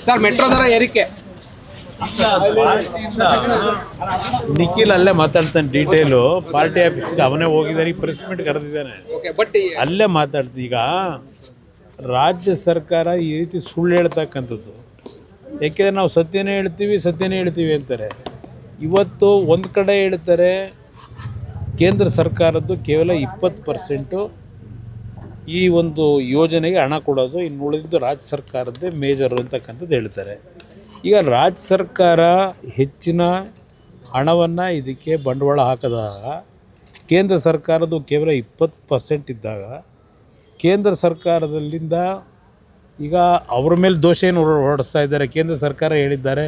Sir metro ದರ ಏರಿಕೆ ನಿಖಿಲ್ ಅಲ್ಲೇ ಮಾತಾಡ್ತಾನೆ ಡೀಟೇಲು. ಪಾರ್ಟಿ ಆಫೀಸ್ಗೆ ಅವನೇ ಹೋಗಿದ್ದಾನೆ, ಈ ಪ್ರೆಸ್ ಮೀಟ್ ಕರೆದಿದ್ದಾನೆ, ಬಟ್ ಅಲ್ಲೇ ಮಾತಾಡ್ತೀನಿ. ಈಗ ರಾಜ್ಯ ಸರ್ಕಾರ ಈ ರೀತಿ ಸುಳ್ಳು ಹೇಳ್ತಕ್ಕಂಥದ್ದು, ಯಾಕೆಂದರೆ ನಾವು ಸತ್ಯನೇ ಹೇಳ್ತೀವಿ ಅಂತಾರೆ. ಇವತ್ತು ಒಂದು ಕಡೆ ಹೇಳ್ತಾರೆ ಕೇಂದ್ರ ಸರ್ಕಾರದ್ದು ಕೇವಲ 20% ಈ ಒಂದು ಯೋಜನೆಗೆ ಹಣ ಕೊಡೋದು, ಇನ್ನು ಉಳಿದಿದ್ದು ರಾಜ್ಯ ಸರ್ಕಾರದ್ದೇ ಮೇಜರು ಅಂತಕ್ಕಂಥದ್ದು ಹೇಳ್ತಾರೆ. ಈಗ ರಾಜ್ಯ ಸರ್ಕಾರ ಹೆಚ್ಚಿನ ಹಣವನ್ನು ಇದಕ್ಕೆ ಬಂಡವಾಳ ಹಾಕಿದಾಗ ಕೇಂದ್ರ ಸರ್ಕಾರದ್ದು ಕೇವಲ 20% ಇದ್ದಾಗ ಕೇಂದ್ರ ಸರ್ಕಾರದಲ್ಲಿಂದ ಈಗ ಅವ್ರ ಮೇಲೆ ದೋಷ ಏನು ಹೊರಡಿಸ್ತಾ ಇದ್ದಾರೆ. ಕೇಂದ್ರ ಸರ್ಕಾರ ಹೇಳಿದ್ದಾರೆ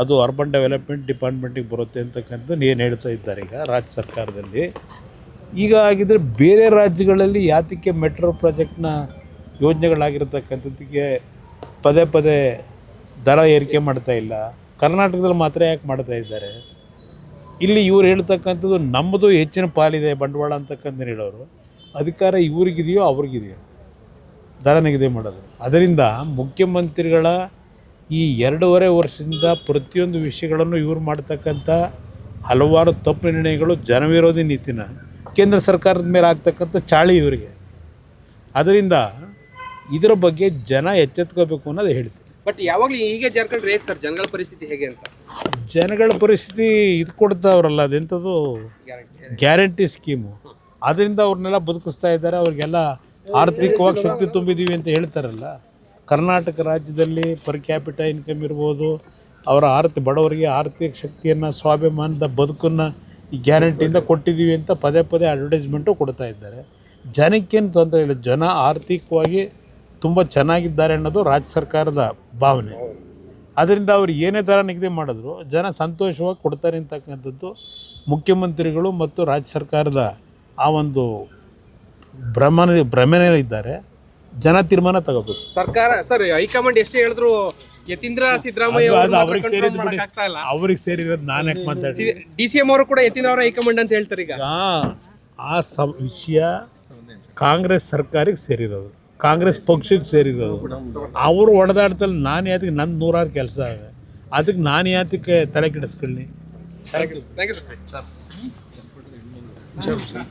ಅದು ಅರ್ಬನ್ ಡೆವಲಪ್ಮೆಂಟ್ ಡಿಪಾರ್ಟ್ಮೆಂಟಿಗೆ ಬರುತ್ತೆ ಅಂತಕ್ಕಂಥದ್ದು ಏನು ಹೇಳ್ತಾ ಇದ್ದಾರೆ ಈಗ ರಾಜ್ಯ ಸರ್ಕಾರದಲ್ಲಿ. ಈಗ ಆಗಿದ್ದರೆ ಬೇರೆ ರಾಜ್ಯಗಳಲ್ಲಿ ಯಾತಕ್ಕೆ ಮೆಟ್ರೋ ಪ್ರಾಜೆಕ್ಟ್ನ ಯೋಜನೆಗಳಾಗಿರ್ತಕ್ಕಂಥದ್ದಕ್ಕೆ ಪದೇ ದರ ಏರಿಕೆ ಮಾಡ್ತಾ ಇಲ್ಲ, ಕರ್ನಾಟಕದಲ್ಲಿ ಮಾತ್ರ ಯಾಕೆ ಮಾಡ್ತಾ ಇದ್ದಾರೆ? ಇಲ್ಲಿ ಇವ್ರು ಹೇಳ್ತಕ್ಕಂಥದ್ದು ನಮ್ಮದು ಹೆಚ್ಚಿನ ಪಾಲಿದೆ ಬಂಡವಾಳ ಅಂತಕ್ಕಂಥ ಹೇಳೋರು, ಅಧಿಕಾರ ಇವ್ರಿಗಿದೆಯೋ ಅವ್ರಿಗಿದೆಯೋ ದರ ನಿಗದಿ ಮಾಡೋದು. ಅದರಿಂದ ಮುಖ್ಯಮಂತ್ರಿಗಳ ಈ 2.5 ವರ್ಷದಿಂದ ಪ್ರತಿಯೊಂದು ವಿಷಯಗಳನ್ನು ಇವ್ರು ಮಾಡ್ತಕ್ಕಂಥ ಹಲವಾರು ತಪ್ಪು ನಿರ್ಣಯಗಳು ಜನವಿರೋಧಿ ನೀತಿನ ಕೇಂದ್ರ ಸರ್ಕಾರದ ಮೇಲೆ ಆಗ್ತಕ್ಕಂಥ ಚಾಳಿ ಇವರಿಗೆ. ಅದರಿಂದ ಇದರ ಬಗ್ಗೆ ಜನ ಎಚ್ಚೆತ್ಕೋಬೇಕು ಅನ್ನೋದು ಹೇಳ್ತೀನಿ. ಬಟ್ ಯಾವಾಗಲೂ ಹೀಗೆ ಜಾರ್ಖಂಡ್ ಹೇಗೆ ಸರ್ ಜನಗಳ ಪರಿಸ್ಥಿತಿ ಹೇಗೆ ಅಂತ? ಜನಗಳ ಪರಿಸ್ಥಿತಿ ಇದು ಕೊಡ್ತಾವ್ರಲ್ಲ, ಅದೆಂಥದ್ದು ಗ್ಯಾರಂಟಿ ಸ್ಕೀಮು, ಅದರಿಂದ ಅವ್ರನ್ನೆಲ್ಲ ಬದುಕಿಸ್ತಾ ಇದ್ದಾರೆ. ಅವ್ರಿಗೆಲ್ಲ ಆರ್ಥಿಕವಾಗಿ ಶಕ್ತಿ ತುಂಬಿದ್ದೀವಿ ಅಂತ ಹೇಳ್ತಾರಲ್ಲ. ಕರ್ನಾಟಕ ರಾಜ್ಯದಲ್ಲಿ ಪರ್ ಕ್ಯಾಪಿಟ ಇನ್ಕಮ್ ಇರ್ಬೋದು, ಅವರ ಬಡವರಿಗೆ ಆರ್ಥಿಕ ಶಕ್ತಿಯನ್ನು, ಸ್ವಾಭಿಮಾನದ ಬದುಕನ್ನು ಈ ಗ್ಯಾರಂಟಿಯಿಂದ ಕೊಟ್ಟಿದ್ದೀವಿ ಅಂತ ಪದೇ ಅಡ್ವರ್ಟೈಸ್ಮೆಂಟು ಕೊಡ್ತಾ ಇದ್ದಾರೆ. ಜನಕ್ಕೇನು ತೊಂದರೆ ಇಲ್ಲ, ಜನ ಆರ್ಥಿಕವಾಗಿ ತುಂಬ ಚೆನ್ನಾಗಿದ್ದಾರೆ ಅನ್ನೋದು ರಾಜ್ಯ ಸರ್ಕಾರದ ಭಾವನೆ. ಅದರಿಂದ ಅವ್ರು ಏನೇ ದರ ನಿಗದಿ ಮಾಡಿದ್ರು ಜನ ಸಂತೋಷವಾಗಿ ಕೊಡ್ತಾರೆ ಅಂತಕ್ಕಂಥದ್ದು ಮುಖ್ಯಮಂತ್ರಿಗಳು ಮತ್ತು ರಾಜ್ಯ ಸರ್ಕಾರದ ಆ ಒಂದು ಭ್ರಮೆನೇ ಇದ್ದಾರೆ. ಜನ ತೀರ್ಮಾನ ತಗೋಬೇಕು. ಸರ್ಕಾರ ಸರ್ ಹೈಕಮಾಂಡ್ ಎಷ್ಟು ಹೇಳಿದ್ರು ಯತೀಂದ್ರ ಸಿದ್ದರಾಮಯ್ಯ ಅವ್ರಿಗೆ ಸೇರಿರೋದು ನಾನು ಯಾಕೆ ಮಾತಾಡ್ತೀನಿ? DCM ಅವರು ಕೂಡ ಯತೀಂದ್ರ ಅವರ ಹೈಕಮಾಂಡ್ ಅಂತ ಹೇಳ್ತಾರೆ. ಈಗ ಆ ವಿಷಯ ಕಾಂಗ್ರೆಸ್ ಸರ್ಕಾರಕ್ಕೆ ಸೇರಿರೋದು, ಕಾಂಗ್ರೆಸ್ ಪಕ್ಷಕ್ಕೆ ಸೇರಿರೋದು. ಅವರು ಹೊಡೆದಾಡ್ತಲ್ಲಿ ನಾನು ಯಾತಕ್ಕೆ ನನ್ನ 100 ಕೆಲಸ ಇದೆ, ಅದಕ್ಕೆ ನಾನು ಯಾತಕ್ಕೆ ತಲೆ ಕೆಡಿಸ್ಕೊಳ್ಳಿ? Thank you sir.